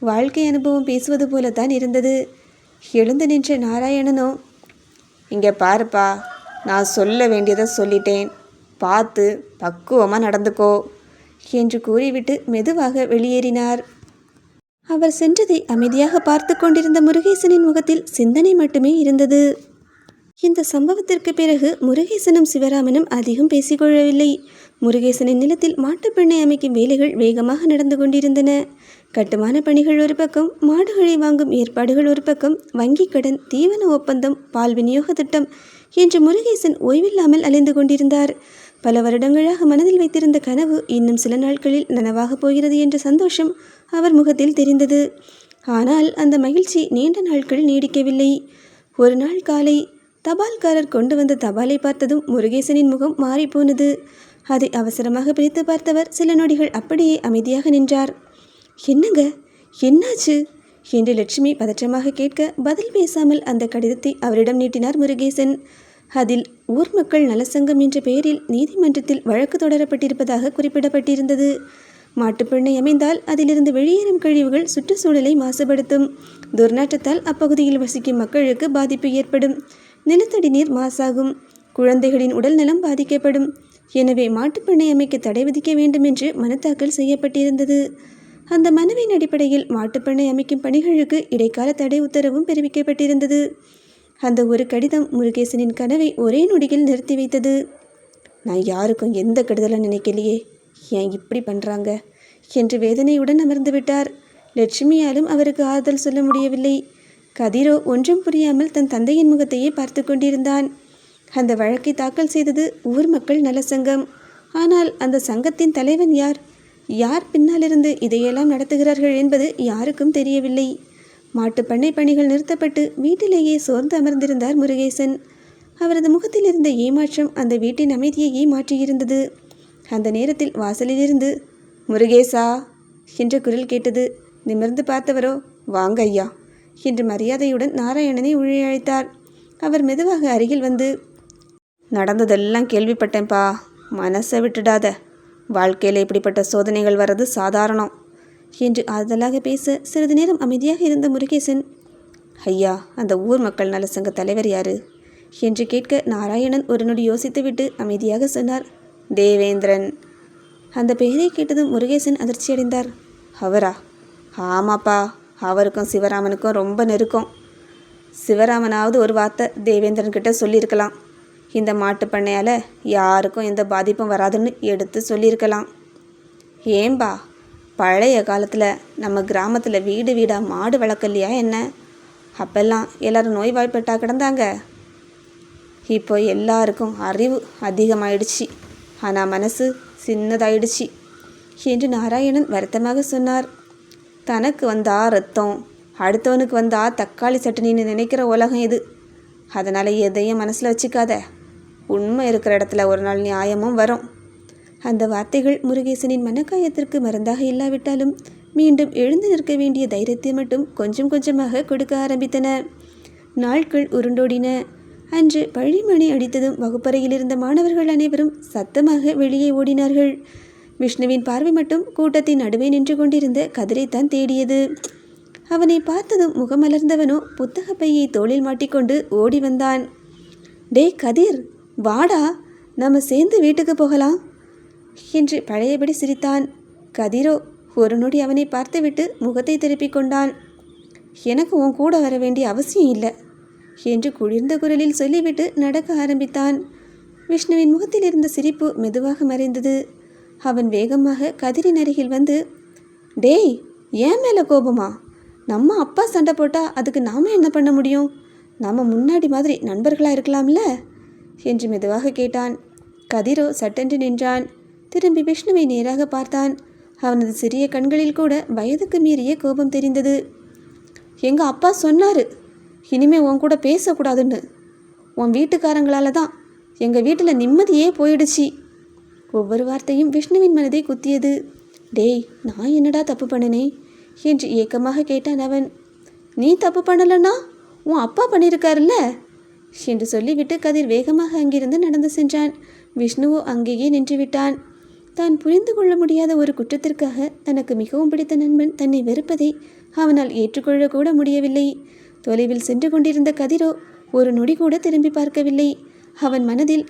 வாழ்க்கை அனுபவம் பேசுவது போலத்தான் இருந்தது. எழுந்து நின்ற நாராயணனோ, இங்கே பாருப்பா, நான் சொல்ல வேண்டியதை சொல்லிட்டேன், பார்த்து பக்குவமாக நடந்துக்கோ என்று கூறிவிட்டு மெதுவாக வெளியேறினார். அவர் சென்றதை அமைதியாக பார்த்து கொண்டிருந்த முருகேசனின் முகத்தில் சிந்தனை மட்டுமே இருந்தது. இந்த சம்பவத்திற்கு பிறகு முருகேசனும் சிவராமனும் அதிகம் பேசிக்கொள்ளவில்லை. முருகேசனின் நிலத்தில் மாட்டுப்பெண்ணை அமைக்கும் வேலைகள் வேகமாக நடந்து கொண்டிருந்தன. கட்டுமான பணிகள் ஒரு பக்கம், மாடுகளை வாங்கும் ஏற்பாடுகள் ஒரு பக்கம், வங்கி கடன், தீவன ஒப்பந்தம், பால் விநியோக திட்டம் என்று முருகேசன் ஓய்வில்லாமல் அலைந்து கொண்டிருந்தார். பல வருடங்களாக மனதில் வைத்திருந்த கனவு இன்னும் சில நாட்களில் நனவாக போகிறது என்ற சந்தோஷம் அவர் முகத்தில் தெரிந்தது. ஆனால் அந்த மகிழ்ச்சி நீண்ட நாட்கள் நீடிக்கவில்லை. ஒரு நாள் காலை தபால்காரர் கொண்டு வந்த தபாலை பார்த்ததும் முருகேசனின் முகம் மாறிப்போனது. அதை அவசரமாக பிரித்து பார்த்தவர் சில நொடிகள் அப்படியே அமைதியாக நின்றார். என்னங்க, என்னாச்சு என்று லட்சுமி பதற்றமாக கேட்க பதில் பேசாமல் அந்த கடிதத்தை அவரிடம் நீட்டினார் முருகேசன். அதில் ஊர் மக்கள் நலசங்கம் என்ற பெயரில் நீதிமன்றத்தில் வழக்கு தொடரப்பட்டிருப்பதாக குறிப்பிடப்பட்டிருந்தது. மாட்டுப்பெண்ணை அமைந்தால் அதிலிருந்து வெளியேறும் கழிவுகள் சுற்றுச்சூழலை மாசுபடுத்தும். துர்நாற்றத்தால் அப்பகுதியில் வசிக்கும் மக்களுக்கு பாதிப்பு ஏற்படும். நிலத்தடி நீர் மாசாகும். குழந்தைகளின் உடல் நலம் பாதிக்கப்படும். எனவே மாட்டுப்பெண்ணை அமைக்க தடை விதிக்க வேண்டும் என்று மனு தாக்கல் செய்யப்பட்டிருந்தது. அந்த மனுவின் அடிப்படையில் மாட்டுப்பெண்ணை அமைக்கும் பணிகளுக்கு இடைக்கால தடை உத்தரவும் பிறப்பிக்கப்பட்டிருந்தது. அந்த ஒரு கடிதம் முருகேசனின் கனவை ஒரே நொடியில் நிறுத்தி வைத்தது. நான் யாருக்கும் எந்த கெடுதலும் நினைக்கலையே, ஏன் இப்படி பண்ணுறாங்க என்று வேதனையுடன் அமர்ந்து விட்டார். லட்சுமியாலும் அவருக்கு ஆறுதல் சொல்ல முடியவில்லை. கதிரோ ஒன்றும் புரியாமல் தன் தந்தையின் முகத்தையே பார்த்து கொண்டிருந்தான். அந்த வழக்கை தாக்கல் செய்தது ஊர் மக்கள் நல சங்கம். ஆனால் அந்த சங்கத்தின் தலைவன் யார்? யார் பின்னாலிருந்து இதையெல்லாம் நடத்துகிறார்கள் என்பது யாருக்கும் தெரியவில்லை. மாட்டுப்பண்ணை பணிகள் நிறுத்தப்பட்டு வீட்டிலேயே சோர்ந்து அமர்ந்திருந்தார் முருகேசன். அவரது முகத்தில் இருந்த ஏமாற்றம் அந்த வீட்டின் அமைதியையே மாற்றியிருந்தது. அந்த நேரத்தில் வாசலிலிருந்து முருகேசா என்ற குரல் கேட்டது. நிமிர்ந்து பார்த்தவரோ, வாங்க ஐயா என்று மரியாதையுடன் நாராயணனை உள்ளே அழைத்தார். அவர் மெதுவாக அருகில் வந்து, நடந்ததெல்லாம் கேள்விப்பட்டேன்ப்பா, மனசை விட்டுடாத, வாழ்க்கையில் இப்படிப்பட்ட சோதனைகள் வர்றது சாதாரணம் என்று ஆறுதலாக பேச சிறிது நேரம் அமைதியாக இருந்த முருகேசன், ஐயா, அந்த ஊர் மக்கள் நல சங்க தலைவர் யாரு என்று கேட்க நாராயணன் ஒரு நொடி யோசித்துவிட்டு அமைதியாக சொன்னார், தேவேந்திரன். அந்த பெயரை கேட்டதும் முருகேசன் அதிர்ச்சியடைந்தார். அவரா? ஆமாப்பா, அவருக்கும் சிவராமனுக்கும் ரொம்ப நெருக்கம். சிவராமனாவது ஒரு வார்த்தை தேவேந்திரன்கிட்ட சொல்லியிருக்கலாம். இந்த மாட்டு பண்ணையால் யாருக்கும் எந்த பாதிப்பும் வராதுன்னு எடுத்து சொல்லியிருக்கலாம். ஏன்பா, பழைய காலத்தில் நம்ம கிராமத்தில் வீடு வீடாக மாடு வளர்க்கலையா என்ன? அப்பெல்லாம் எல்லோரும் நோய்வாய்ப்பட்டா கிடந்தாங்க. இப்போ எல்லாருக்கும் அறிவு அதிகமாயிடுச்சு, ஆனால் மனசு சின்னதாயிடுச்சு என்று நாராயணன் வருத்தமாக சொன்னார். தனக்கு வந்தா ரத்தம், அடுத்தவனுக்கு வந்தா தக்காளி சட்னின்னு நினைக்கிற உலகம் இது. அதனால் எதையும் மனசில் வச்சுக்காத. உண்மை இருக்கிற இடத்துல ஒரு நாள் நியாயமும் வரும். அந்த வார்த்தைகள் முருகேசனின் மனக்காயத்திற்கு மருந்தாக இல்லாவிட்டாலும் மீண்டும் எழுந்து நிற்க வேண்டிய தைரியத்தை மட்டும் கொஞ்சம் கொஞ்சமாக கொடுக்க ஆரம்பித்தன. நாட்கள் உருண்டோடின. அன்று பழிமணி அடித்ததும் வகுப்பறையில் இருந்த மாணவர்கள் அனைவரும் சத்தமாக வெளியே ஓடினார்கள். விஷ்ணுவின் பார்வை மட்டும் கூட்டத்தின் நடுவே நின்று கொண்டிருந்த கதிரைத்தான் தேடியது. அவனை பார்த்ததும் முகமலர்ந்தவனோ புத்தக பையை தோளில் மாட்டிக்கொண்டு ஓடி வந்தான். டேய் கதிர், வாடா, நம்ம சேர்ந்து வீட்டுக்கு போகலாம் என்று பழையபடி சிரித்தான். கதிரோ ஒரு நொடி அவனை பார்த்துவிட்டு முகத்தை திருப்பிக் கொண்டான். எனக்கு உன் கூட வர வேண்டிய அவசியம் இல்லை என்று குளிர்ந்த குரலில் சொல்லிவிட்டு நடக்க ஆரம்பித்தான். விஷ்ணுவின் முகத்தில் இருந்த சிரிப்பு மெதுவாக மறைந்தது. அவன் வேகமாக கதிரின் அருகில் வந்து, டேய், ஏன் மேலே கோபமா? நம்ம அப்பா சண்டை போட்டால் அதுக்கு நாம் என்ன பண்ண முடியும்? நம்ம முன்னாடி மாதிரி நண்பர்களாக இருக்கலாம்ல என்று மெதுவாக கேட்டான். கதிரோ சட்டென்று நின்றான். திரும்பி விஷ்ணுவை நேராக பார்த்தான். அவனது சிறிய கண்களில் கூட வயதுக்கு மீறிய கோபம் தெரிந்தது. எங்கள் அப்பா சொன்னார், இனிமே உன் கூட பேசக்கூடாதுன்னு. உன் வீட்டுக்காரங்களால தான் எங்கள் வீட்டில் நிம்மதியே போயிடுச்சு. ஒவ்வொரு வார்த்தையும் விஷ்ணுவின் மனதை குத்தியது. டேய், நான் என்னடா தப்பு பண்ணினேன் என்று ஏக்கமாக கேட்டான் அவன். நீ தப்பு பண்ணலன்னா உன் அப்பா பண்ணியிருக்காருல்ல என்று சொல்லிவிட்டு கதிர் வேகமாக அங்கிருந்து நடந்து சென்றான். விஷ்ணுவோ அங்கேயே நின்று விட்டான். தான் புரிந்து கொள்ள முடியாத ஒரு குற்றத்திற்காக தனக்கு மிகவும் பிடித்த நண்பன் தன்னை வெறுப்பதை அவனால் ஏற்றுக்கொள்ளக்கூட முடியவில்லை. தொலைவில் சென்று கொண்டிருந்த கதிரோ ஒரு நொடி கூட திரும்பி பார்க்கவில்லை. அவன் மனதில்,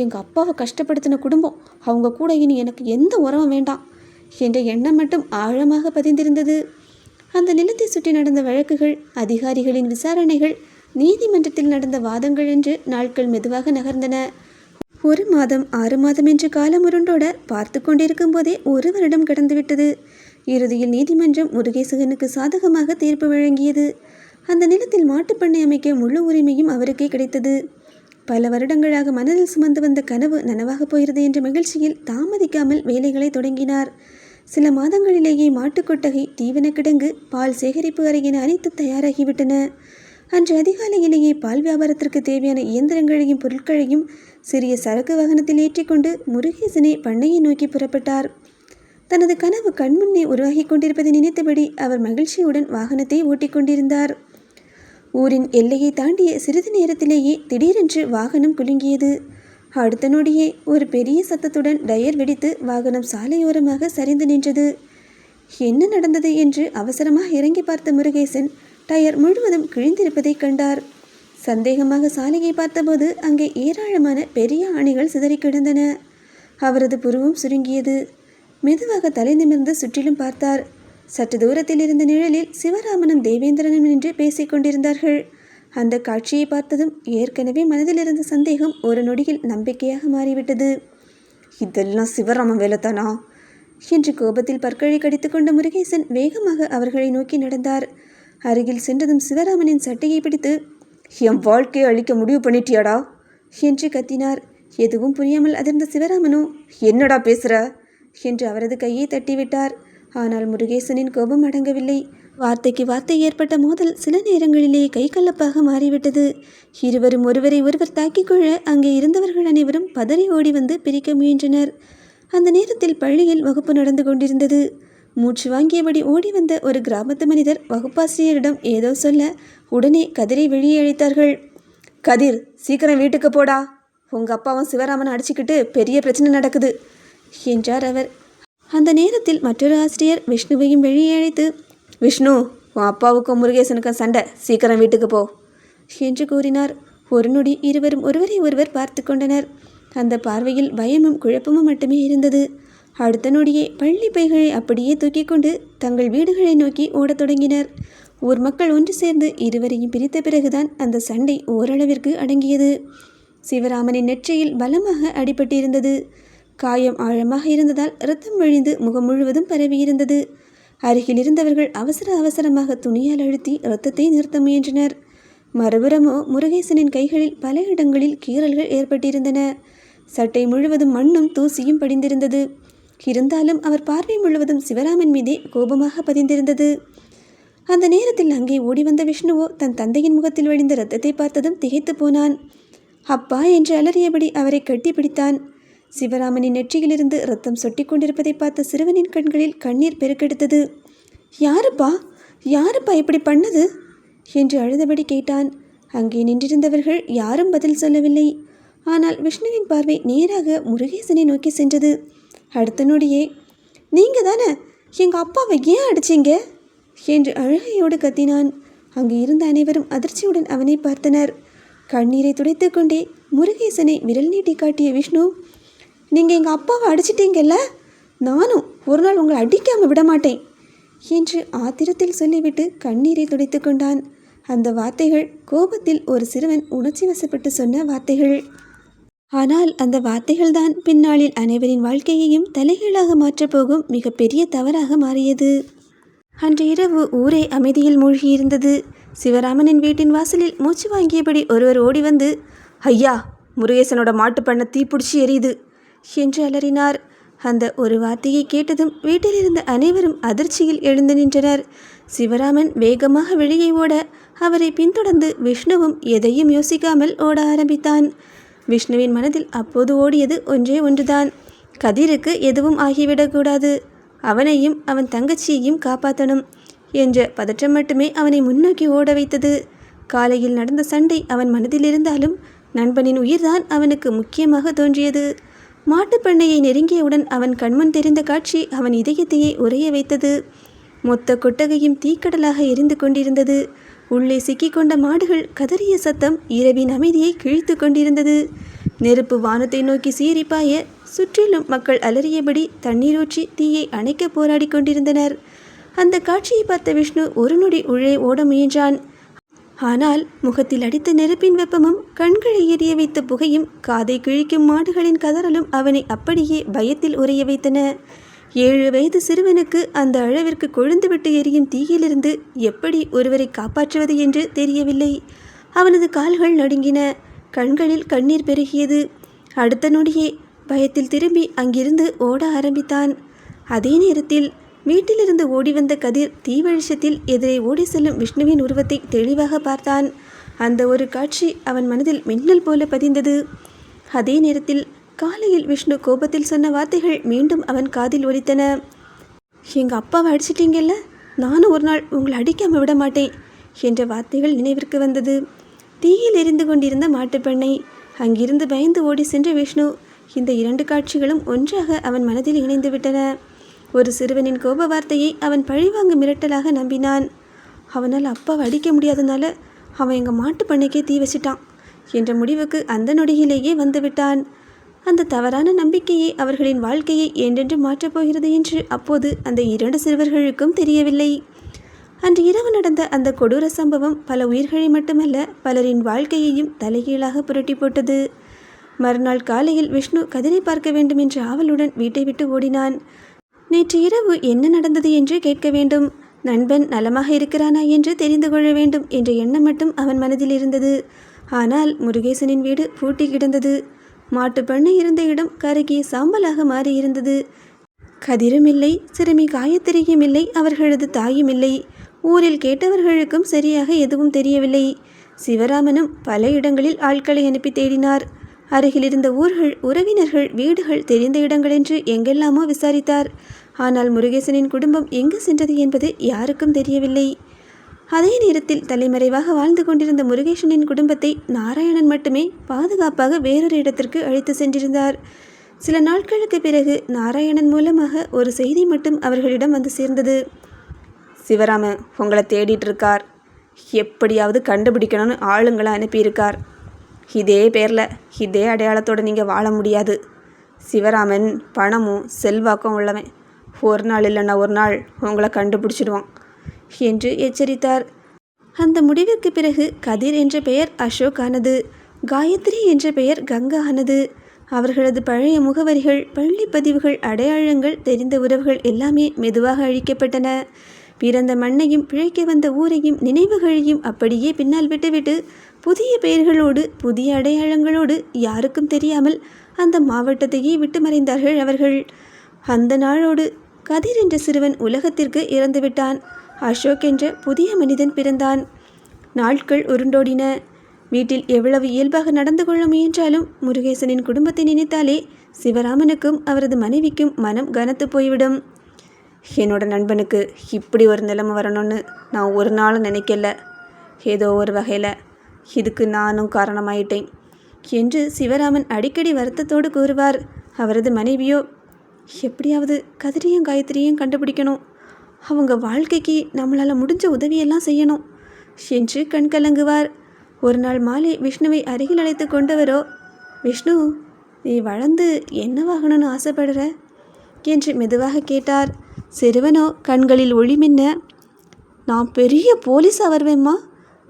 எங்கள் அப்பாவை கஷ்டப்படுத்தின குடும்பம், அவங்க கூட இனி எனக்கு எந்த உறவும் வேண்டாம் என்ற எண்ணம் மட்டும் ஆழமாக பதிந்திருந்தது. அந்த நிலத்தை சுற்றி நடந்த வழக்குகள், அதிகாரிகளின் விசாரணைகள், நீதிமன்றத்தில் நடந்த வாதங்கள் என்று நாட்கள் மெதுவாக நகர்ந்தன. 1 மாதம் 6 மாதம் என்று காலம் உருண்டோட பார்த்து கொண்டிருக்கும் போதே 1 வருடம் கடந்துவிட்டது. இறுதியில் நீதிமன்றம் முருகேசகனுக்கு சாதகமாக தீர்ப்பு வழங்கியது. அந்த நிலத்தில் மாட்டுப்பண்ணை அமைக்க முழு உரிமையும் அவருக்கே கிடைத்தது. பல வருடங்களாக மனதில் சுமந்து வந்த கனவு நனவாக போகிறது என்ற மகிழ்ச்சியில் தாமதிக்காமல் வேலைகளை தொடங்கினார். சில மாதங்களிலேயே மாட்டுக்கொட்டகை, தீவனக்கிடங்கு, பால் சேகரிப்பு அறை என அனைத்து தயாராகிவிட்டன. அன்று அதிகாலையிலேயே பால் வியாபாரத்திற்கு தேவையான இயந்திரங்களையும் பொருட்களையும் சிறிய சரக்கு வாகனத்தில் ஏற்றிக்கொண்டு முருகேசனை பண்ணையை நோக்கி புறப்பட்டார். தனது கனவு கண்முன்னே உருவாகி கொண்டிருப்பதை நினைத்தபடி அவர் மகிழ்ச்சியுடன் வாகனத்தை ஓட்டிக்கொண்டிருந்தார். ஊரின் எல்லையை தாண்டிய சிறிது நேரத்திலேயே திடீரென்று வாகனம் குலுங்கியது. அடுத்த நொடியே ஒரு பெரிய சத்தத்துடன் டயர் வெடித்து வாகனம் சாலையோரமாக சரிந்து நின்றது. என்ன நடந்தது என்று அவசரமாக இறங்கி பார்த்த முருகேசன் டயர் முழுவதும் கிழிந்திருப்பதை கண்டார். சந்தேகமாக சாலையை பார்த்தபோது அங்கே ஏராளமான பெரிய ஆணிகள் சிதறி கிடந்தன. அவரது புருவம் சுருங்கியது. மெதுவாக தலை நிமிர்ந்து சுற்றிலும் பார்த்தார். சற்று தூரத்தில் இருந்த நிழலில் சிவராமனும் தேவேந்திரனும் நின்று பேசிக் கொண்டிருந்தார்கள். அந்த காட்சியை பார்த்ததும் ஏற்கனவே மனதில் இருந்த சந்தேகம் ஒரு நொடியில் நம்பிக்கையாக மாறிவிட்டது. இதெல்லாம் சிவராமன் வேலைத்தானா என்று கோபத்தில் பற்களை கடித்து கொண்ட முருகேசன் வேகமாக அவர்களை நோக்கி நடந்தார். அருகில் சென்றதும் சிவராமனின் சட்டையை பிடித்து, என் வாழ்க்கையை அழிக்க முடிவு பண்ணிட்டியாடா என்று கத்தினார். எதுவும் புரியாமல் அதிர்ந்த சிவராமனோ, என்னடா பேசுற என்று அவரது கையை தட்டிவிட்டார். ஆனால் முருகேசனின் கோபம் அடங்கவில்லை. வார்த்தைக்கு வார்த்தை ஏற்பட்ட மோதல் சில நேரங்களிலேயே கைகலப்பாக மாறிவிட்டது. இருவரும் ஒருவரை ஒருவர் தாக்கிக் கொள்ள அங்கே இருந்தவர்கள் அனைவரும் பதறி ஓடி வந்து பிரிக்க முயன்றனர். அந்த நேரத்தில் பள்ளியில் வகுப்பு நடந்து கொண்டிருந்தது. மூச்சு வாங்கியபடி ஓடி வந்த ஒரு கிராமத்து மனிதர் வகுப்பாசிரியரிடம் ஏதோ சொல்ல உடனே கதிரை வெளியே அழைத்தார்கள். கதிர், சீக்கிரம் வீட்டுக்கு போடா, உங்க அப்பாவும் சிவராமனை அடிச்சுக்கிட்டு பெரிய பிரச்சனை நடக்குது என்றார் அவர். அந்த நேரத்தில் மற்றொரு ஆசிரியர் விஷ்ணுவையும் வெளியே அழைத்து, விஷ்ணு, உன் அப்பாவுக்கும் முருகேசனுக்கும் சண்டை, சீக்கிரம் வீட்டுக்கு போ என்று கூறினார். ஒரு நொடி இருவரும் ஒருவரை ஒருவர் பார்த்து கொண்டனர். அந்த பார்வையில் பயமும் குழப்பமும் மட்டுமே இருந்தது. அடுத்த நொடியே பள்ளி பைகளை அப்படியே தூக்கி கொண்டு தங்கள் வீடுகளை நோக்கி ஓடத் தொடங்கினர். ஊர் மக்கள் ஒன்று சேர்ந்து இருவரையும் பிரித்த பிறகுதான் அந்த சண்டை ஓரளவிற்கு அடங்கியது. சிவராமனின் நெற்றியில் பலமாக அடிபட்டிருந்தது. காயம் ஆழமாக இருந்ததால் இரத்தம் வழிந்து முகம் முழுவதும் பரவியிருந்தது. அருகில் இருந்தவர்கள் அவசர அவசரமாக துணியால் அழுத்தி இரத்தத்தை நிறுத்த முயன்றனர். மறுபுறமோ முருகேசனின் கைகளில் பல இடங்களில் கீறல்கள் ஏற்பட்டிருந்தன. சட்டை முழுவதும் மண்ணும் தூசியும் படிந்திருந்தது. இருந்தாலும் அவர் பார்வை முழுவதும் சிவராமன் மீதே கோபமாக பதிந்திருந்தது. அந்த நேரத்தில் அங்கே ஓடி வந்த விஷ்ணுவோ தன் தந்தையின் முகத்தில் வழிந்த இரத்தத்தை பார்த்ததும் திகைத்து போனான். அப்பா என்று அலறியபடி அவரை கட்டி பிடித்தான். சிவராமனின் நெற்றியிலிருந்து இரத்தம் சொட்டி கொண்டிருப்பதை பார்த்த சிறுவனின் கண்களில் கண்ணீர் பெருக்கெடுத்தது. யாருப்பா யாருப்பா இப்படி பண்ணது என்று அழுதபடி கேட்டான். அங்கே நின்றிருந்தவர்கள் யாரும் பதில் சொல்லவில்லை. ஆனால் விஷ்ணுவின் பார்வை நேராக முருகேசனை நோக்கி சென்றது. அடுத்த நொடியே, நீங்க தானே எங்கள் அப்பாவை ஏன் அடிச்சிங்க என்று அழுகையோடு கத்தினான். அங்கு இருந்த அனைவரும் அதிர்ச்சியுடன் அவனை பார்த்தனர். கண்ணீரை துடைத்து கொண்டே முருகேசனை விரல் நீட்டி காட்டிய விஷ்ணு, நீங்கள் எங்கள் அப்பாவை அடிச்சிட்டீங்கல்ல, நானும் ஒரு நாள் உங்களை அடிக்காமல் விடமாட்டேன் என்று ஆத்திரத்தில் சொல்லிவிட்டு கண்ணீரை துடைத்து கொண்டான். அந்த வார்த்தைகள் கோபத்தில் ஒரு சிறுவன் உணர்ச்சி வசப்பட்டு சொன்ன வார்த்தைகள். ஆனால் அந்த வார்த்தைகள்தான் பின்னாளில் அனைவரின் வாழ்க்கையையும் தலைகீழாக மாற்றப்போகும் மிகப்பெரிய தவறாக மாறியது. அன்று இரவு ஊரே அமைதியில் மூழ்கியிருந்தது. சிவராமனின் வீட்டின் வாசலில் மூச்சு வாங்கியபடி ஒருவர் ஓடி வந்து, ஐயா, முருகேசனோட மாட்டு பண்ண தீப்பிடிச்சி எரியுது என்று அலறினார். அந்த ஒரு வார்த்தையை கேட்டதும் வீட்டில் இருந்த அனைவரும் அதிர்ச்சியில் எழுந்து நின்றனர். சிவராமன் வேகமாக வெளியே ஓட அவரை பின்தொடர்ந்து விஷ்ணுவும் எதையும் யோசிக்காமல் ஓட ஆரம்பித்தான். விஷ்ணுவின் மனதில் அப்போது ஓடியது ஒன்றே ஒன்றுதான். கதிருக்கு எதுவும் ஆகிவிடக்கூடாது, அவனையும் அவன் தங்கச்சியையும் காப்பாற்றணும் என்ற பதற்றம் மட்டுமே அவனை முன்னோக்கி ஓட வைத்தது. காலையில் நடந்த சண்டை அவன் மனதில் இருந்தாலும் நண்பனின் உயிர்தான் அவனுக்கு முக்கியமாக தோன்றியது. மாட்டுப்பண்ணையை நெருங்கியவுடன் அவன் கண்முன் தெரிந்த காட்சி அவன் இதயத்தையே உறைய வைத்தது. மொத்த கொட்டகையும் தீக்கடலாக எரிந்து கொண்டிருந்தது. உள்ளே சிக்கிக்கொண்ட மாடுகள் கதறிய சத்தம் இரவின் அமைதியை கிழித்து கொண்டிருந்தது. நெருப்பு வானத்தை நோக்கி சீறிப்பாய சுற்றிலும் மக்கள் அலறியபடி தண்ணீர் ஊற்றி தீயை அணைக்க போராடி கொண்டிருந்தனர். அந்த காட்சியை பார்த்த விஷ்ணு ஒரு நொடி உள்ளே ஓட முயன்றான். ஆனால் முகத்தில் அடித்த நெருப்பின் வெப்பமும் கண்களை எரிய வைத்த புகையும் காதை கிழிக்கும் மாடுகளின் கதறலும் அவனை அப்படியே பயத்தில் உறைய வைத்தன. 7 வயது சிறுவனுக்கு அந்த அளவிற்கு கொழுந்துவிட்டு எரியும் தீயிலிருந்து எப்படி ஒருவரை காப்பாற்றுவது என்று தெரியவில்லை. அவனது கால்கள் நடுங்கின, கண்களில் கண்ணீர் பெருகியது. அடுத்த நொடியே பயத்தில் திரும்பி அங்கிருந்து ஓட ஆரம்பித்தான். அதே நேரத்தில் வீட்டிலிருந்து ஓடி வந்த கதிர் தீ வெளிச்சத்தில் எதிரே ஓடி செல்லும் விஷ்ணுவின் உருவத்தை தெளிவாக பார்த்தான். அந்த ஒரு காட்சி அவன் மனதில் மின்னல் போல பதிந்தது. அதே நேரத்தில் காலையில் விஷ்ணு கோபத்தில் சொன்ன வார்த்தைகள் மீண்டும் அவன் காதில் ஒலித்தன. எங்கள் அப்பாவை அடிச்சிட்டீங்கல்ல, நானும் ஒரு நாள் உங்களை அடிக்காமல் விட மாட்டேன் என்ற வார்த்தைகள் நினைவிற்கு வந்தது. தீயில் எரிந்து கொண்டிருந்த மாட்டுப்பெண்ணை அங்கிருந்து பயந்து ஓடி சென்ற விஷ்ணு. இந்த 2 காட்சிகளும் ஒன்றாக அவன் மனதில் இணைந்து விட்டன. ஒரு சிறுவனின் கோப வார்த்தையை அவன் பழிவாங்க மிரட்டலாக நம்பினான். அவனால் அப்பாவை அடிக்க முடியாதனால அவன் எங்கள் மாட்டு பண்ணைக்கே தீ வச்சிட்டான் என்ற முடிவுக்கு அந்த நொடியிலேயே வந்துவிட்டான். அந்த தவறான நம்பிக்கையே அவர்களின் வாழ்க்கையை என்றென்று மாற்றப் போகிறது என்று அப்போது அந்த 2 சிறுவர்களுக்கும் தெரியவில்லை. அன்று இரவு நடந்த அந்த கொடூர சம்பவம் பல உயிர்களை மட்டுமல்ல, பலரின் வாழ்க்கையையும் தலைகீழாக புரட்டி போட்டது. மறுநாள் காலையில் விஷ்ணு கதிரை பார்க்க வேண்டும் என்ற ஆவலுடன் வீட்டை விட்டு ஓடினான். நேற்று இரவு என்ன நடந்தது என்று கேட்க வேண்டும், நண்பன் நலமாக இருக்கிறானா என்று தெரிந்து கொள்ள வேண்டும் என்ற எண்ணம் மட்டும் அவன் மனதில் இருந்தது. ஆனால் முருகேசனின் வீடு பூட்டி கிடந்தது. மாட்டு பண்ணை இருந்த இடம் கருகிய சாம்பலாக மாறியிருந்தது. கதிரும் இல்லை, சிறுமி காயத்திரியும் இல்லை, அவர்களது தாயும் இல்லை. ஊரில் கேட்டவர்களுக்கும் சரியாக எதுவும் தெரியவில்லை. சிவராமனும் பல இடங்களில் ஆட்களை அனுப்பி தேடினார். அருகில் இருந்த ஊர்கள், உறவினர்கள், வீடுகள், தெரிந்த இடங்களென்று எங்கெல்லாமோ விசாரித்தார். ஆனால் முருகேசனின் குடும்பம் எங்கு சென்றது என்பது யாருக்கும் தெரியவில்லை. அதே நேரத்தில் தலைமறைவாக வாழ்ந்து கொண்டிருந்த முருகேசனின் குடும்பத்தை நாராயணன் மட்டுமே பாதுகாப்பாக வேறொரு இடத்திற்கு அழைத்து சென்றிருந்தார். சில நாட்களுக்கு பிறகு நாராயணன் மூலமாக ஒரு செய்தி மட்டும் அவர்களிடம் வந்து சேர்ந்தது. சிவராம உங்களை தேடிட்டு இருக்கார், எப்படியாவது கண்டுபிடிக்கணும்னு ஆளுங்களை அனுப்பியிருக்கார். இதே பேரில் இதே அடையாளத்தோடு நீங்கள் வாழ முடியாது. சிவராமன் பணமும் செல்வாக்கும் உள்ளவன். ஒரு நாள் இல்லைன்னா ஒரு நாள் உங்களை கண்டுபிடிச்சிடுவான் என்று எச்சரித்தார். அந்த முடிவிற்கு பிறகு கதிர் என்ற பெயர் அசோக் ஆனது, காயத்ரி என்ற பெயர் கங்கா ஆனது. அவர்களது பழைய முகவரிகள், பள்ளி பதிவுகள், அடையாளங்கள், தெரிந்த உறவுகள் எல்லாமே மெதுவாக அழிக்கப்பட்டன. பிறந்த மண்ணையும் பிழைக்க வந்த ஊரையும் நினைவுகளையும் அப்படியே பின்னால் விட்டுவிட்டு புதிய பெயர்களோடு புதிய அடையாளங்களோடு யாருக்கும் தெரியாமல் அந்த மாவட்டத்தையே விட்டு மறைந்தார்கள் அவர்கள். அந்த நாளோடு கதிர் என்ற சிறுவன் உலகத்திற்கு இறந்துவிட்டான். அசோக் என்ற புதிய மனிதன் பிறந்தான். நாட்கள் உருண்டோடின. வீட்டில் எவ்வளவு இயல்பாக நடந்து கொள்ள முயன்றாலும் முருகேசனின் குடும்பத்தை நினைத்தாலே சிவராமனுக்கும் அவரது மனைவிக்கும் மனம் கனத்து போய்விடும். என்னோட நண்பனுக்கு இப்படி ஒரு நிலைமை வரணும்னு நான் ஒரு நாளும் நினைக்கல. ஏதோ ஒரு வகையில் இதுக்கு நானும் காரணமாயிட்டேன் என்று சிவராமன் அடிக்கடி வருத்தத்தோடு கூறுவார். அவரது மனைவியோ, எப்படியாவது கதிரையும் காயத்ரியும் கண்டுபிடிக்கணும், அவங்க வாழ்க்கைக்கு நம்மளால் முடிஞ்ச உதவியெல்லாம் செய்யணும் என்று கண்கலங்குவார். ஒரு நாள் மாலை விஷ்ணுவை அருகில் அழைத்து கொண்டவரோ, விஷ்ணு, நீ வளர்ந்து என்னவாகணும்னு ஆசைப்படுற என்று மெதுவாக கேட்டார். சிறுவனோ கண்களில் ஒளி மின்ன, நான் பெரிய போலீஸாக வருவேம்மா,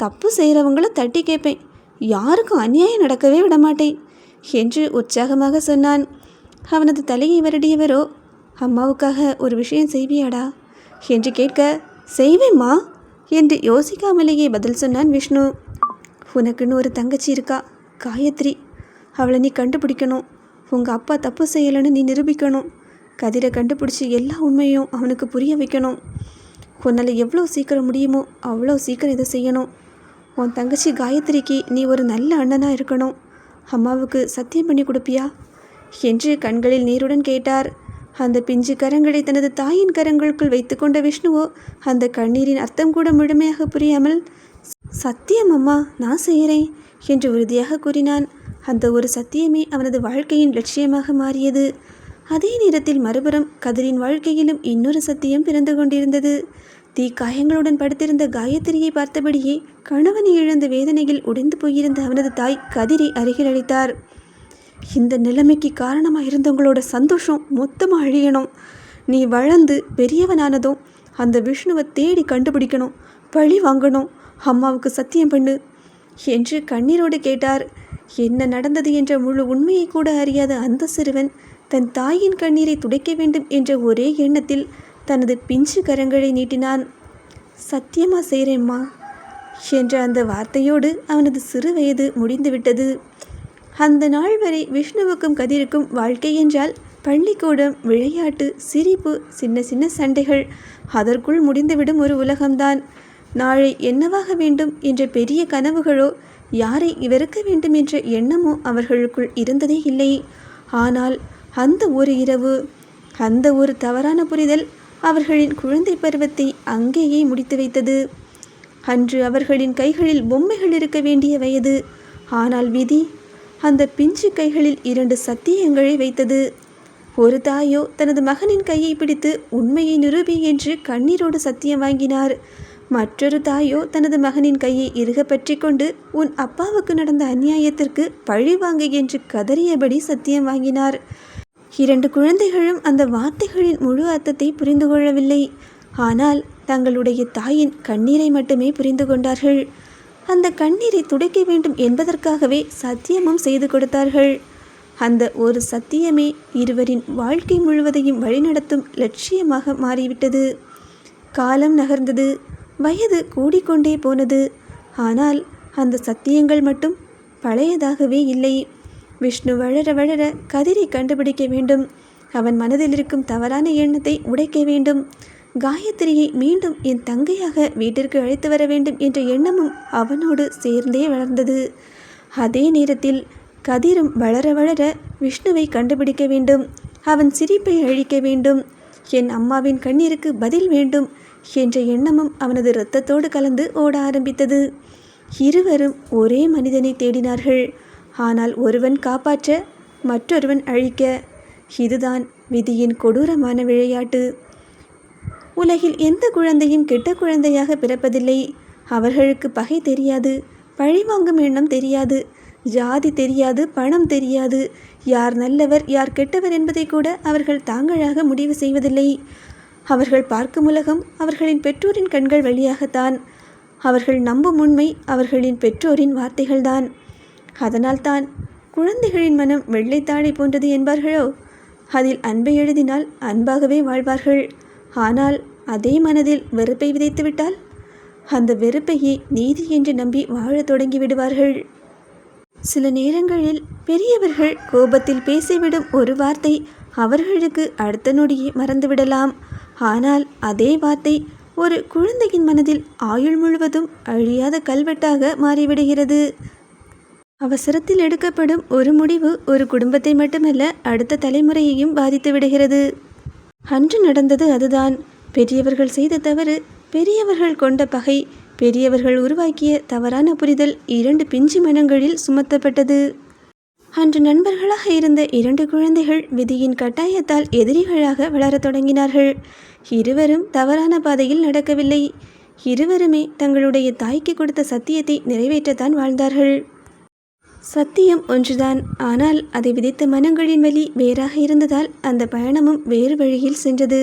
தப்பு செய்கிறவங்கள தட்டி கேட்பேன், யாருக்கும் அநியாயம் நடக்கவே விடமாட்டேன் என்று உற்சாகமாக சொன்னான். அவனது தலையை வருடியவரோ, அம்மாவுக்காக ஒரு விஷயம் செய்வியாடா என்று கேட்க, செய்வேம்மா என்று யோசிக்காமலேயே பதில் சொன்னான் விஷ்ணு. உனக்குன்னு ஒரு தங்கச்சி இருக்கா, காயத்ரி. அவளை நீ கண்டுபிடிக்கணும். உங்கள் அப்பா தப்பு செய்யலைன்னு நீ நிரூபிக்கணும். கதிரை கண்டுபிடிச்சி எல்லா உண்மையும் அவனுக்கு புரிய வைக்கணும். உன்னால் எவ்வளோ சீக்கிரம் முடியுமோ அவ்வளோ சீக்கிரம் இதை செய்யணும். உன் தங்கச்சி காயத்ரிக்கு நீ ஒரு நல்ல அண்ணனாக இருக்கணும். அம்மாவுக்கு சத்தியம் பண்ணி கொடுப்பியா என்று கண்களில் நீருடன் கேட்டார். அந்த பிஞ்சு கரங்களை தனது தாயின் கரங்களுக்குள் வைத்து கொண்ட விஷ்ணுவோ அந்த கண்ணீரின் அர்த்தம் கூட முழுமையாக புரியாமல், சத்தியம் அம்மா, நான் செய்கிறேன் என்று உறுதியாக கூறினான். அந்த ஒரு சத்தியமே அவனது வாழ்க்கையின் லட்சியமாக மாறியது. அதே நேரத்தில் மறுபுறம் கதிரின் வாழ்க்கையிலும் இன்னொரு சத்தியம் பிறந்து கொண்டிருந்தது. தீக்காயங்களுடன் படுத்திருந்த காயத்ரியை பார்த்தபடியே கணவனை இழந்த வேதனையில் உடைந்து போயிருந்த அவனது தாய் கதிரை அருகில் அழைத்தார். இந்த நிலைமைக்கு காரணமாக இருந்தவங்களோட சந்தோஷம் மொத்தமாக அழியணும். நீ வளர்ந்து பெரியவனானதும் அந்த விஷ்ணுவை தேடி கண்டுபிடிக்கணும், பழி வாங்கணும். அம்மாவுக்கு சத்தியம் பண்ணு என்று கண்ணீரோடு கேட்டார். என்ன நடந்தது என்ற முழு உண்மையை கூட அறியாத அந்த சிறுவன் தன் தாயின் கண்ணீரை துடைக்க வேண்டும் என்ற ஒரே எண்ணத்தில் தனது பிஞ்சு கரங்களை நீட்டினான். சத்தியமா செய்கிறேம்மா என்ற அந்த வார்த்தையோடு அவனது சிறு வயது முடிந்துவிட்டது. அந்த நாள் வரை விஷ்ணுவுக்கும் கதிருக்கும் வாழ்க்கை என்றால் பள்ளிக்கூடம், விளையாட்டு, சிரிப்பு, சின்ன சின்ன சண்டைகள், அதற்குள் முடிந்துவிடும் ஒரு உலகம்தான். நாளை என்னவாக வேண்டும் என்ற பெரிய கனவுகளோ யாரை வெறுக்க வேண்டும் என்ற எண்ணமோ அவர்களுக்குள் இருந்ததே இல்லை. ஆனால் அந்த ஒரு இரவு, அந்த ஒரு தவறான புரிதல் அவர்களின் குழந்தை பருவத்தை அங்கேயே முடித்து வைத்தது. அன்று அவர்களின் கைகளில் பொம்மைகள் இருக்க வேண்டிய வயது. ஆனால் விதி அந்த பிஞ்சு கைகளில் 2 சத்தியங்களை வைத்தது. ஒரு தாயோ தனது மகனின் கையை பிடித்து உண்மையை நிரூபி என்று கண்ணீரோடு சத்தியம் வாங்கினார். மற்றொரு தாயோ தனது மகனின் கையை இறுக பற்றி கொண்டு உன் அப்பாவுக்கு நடந்த அநியாயத்திற்கு பழி வாங்க என்று கதறியபடி சத்தியம் வாங்கினார். 2 குழந்தைகளும் அந்த வார்த்தைகளின் முழு அர்த்தத்தை புரிந்து கொள்ளவில்லை. ஆனால் தங்களுடைய தாயின் கண்ணீரை மட்டுமே புரிந்து கொண்டார்கள். அந்த கண்ணீரை துடைக்க வேண்டும் என்பதற்காகவே சத்தியமும் செய்து கொடுத்தார்கள். அந்த ஒரு சத்தியமே இருவரின் வாழ்க்கை முழுவதையும் வழிநடத்தும் லட்சியமாக மாறிவிட்டது. காலம் நகர்ந்தது, வயது கூடிக்கொண்டே போனது. ஆனால் அந்த சத்தியங்கள் மட்டும் பழையதாகவே இல்லை. விஷ்ணு வளர வளர கதிரை கண்டுபிடிக்க வேண்டும். அவன் மனதில் இருக்கும் தவறான எண்ணத்தை உடைக்க வேண்டும். காயத்ரியை மீண்டும் என் தங்கையாக வீட்டிற்கு அழைத்து வர வேண்டும் என்ற எண்ணமும் அவனோடு சேர்ந்தே வளர்ந்தது. அதே நேரத்தில் கதிரும் வளர வளர விஷ்ணுவை கண்டுபிடிக்க வேண்டும். அவன் சிரிப்பை அழிக்க வேண்டும். என் அம்மாவின் கண்ணீருக்கு பதில் வேண்டும் என்ற எண்ணமும் அவனது இரத்தத்தோடு கலந்து ஓட ஆரம்பித்தது. இருவரும் ஒரே மனிதனை தேடினார்கள். ஆனால் ஒருவன் காப்பாற்ற, மற்றொருவன் அழிக்க. இதுதான் விதியின் கொடூரமான விளையாட்டு. உலகில் எந்த குழந்தையும் கெட்ட குழந்தையாக பிறப்பதில்லை. அவர்களுக்கு பகை தெரியாது, பழிவாங்கும் எண்ணம் தெரியாது, ஜாதி தெரியாது, பணம் தெரியாது, யார் நல்லவர் யார் கெட்டவர் என்பதை கூட அவர்கள் தாங்களாக முடிவு செய்வதில்லை. அவர்கள் பார்க்கும் உலகம் அவர்களின் பெற்றோரின் கண்கள் வழியாகத்தான். அவர்கள் நம்பும் உண்மை அவர்களின் பெற்றோரின் வார்த்தைகள்தான். அதனால்தான் குழந்தைகளின் மனம் வெள்ளைத்தாழை போன்றது என்பார்களோ. அதில் அன்பை எழுதினால் அன்பாகவே வாழ்வார்கள். ஆனால் அதே மனதில் வெறுப்பை விதைத்துவிட்டால் அந்த வெறுப்பையே நீதி என்று நம்பி வாழத் தொடங்கி விடுவார்கள். சில நேரங்களில் பெரியவர்கள் கோபத்தில் பேசிவிடும் ஒரு வார்த்தை அவர்களுக்கு அடுத்த நொடியே மறந்துவிடலாம். ஆனால் அதே வார்த்தை ஒரு குழந்தையின் மனதில் ஆயுள் முழுவதும் அழியாத கல்வெட்டாக மாறிவிடுகிறது. அவசரத்தில் எடுக்கப்படும் ஒரு முடிவு ஒரு குடும்பத்தை மட்டுமல்ல, அடுத்த தலைமுறையையும் பாதித்து விடுகிறது. அன்று நடந்தது அதுதான். பெரியவர்கள் செய்த தவறு, பெரியவர்கள் கொண்ட பகை, பெரியவர்கள் உருவாக்கிய தவறான புரிதல் 2 பிஞ்சு மனங்களில் சுமத்தப்பட்டது. அன்று நண்பர்களாக இருந்த 2 குழந்தைகள் விதியின் கட்டாயத்தால் எதிரிகளாக வளரத் தொடங்கினார்கள். இருவரும் தவறான பாதையில் நடக்கவில்லை. இருவருமே தங்களுடைய தாய்க்கு கொடுத்த சத்தியத்தை நிறைவேற்றத்தான் வாழ்ந்தார்கள். சத்தியம் ஒன்றுதான். ஆனால் அதை விதைத்த மனங்களின் வழி வேறாக இருந்ததால் அந்த பயணமும் வேறு வழியில் சென்றது.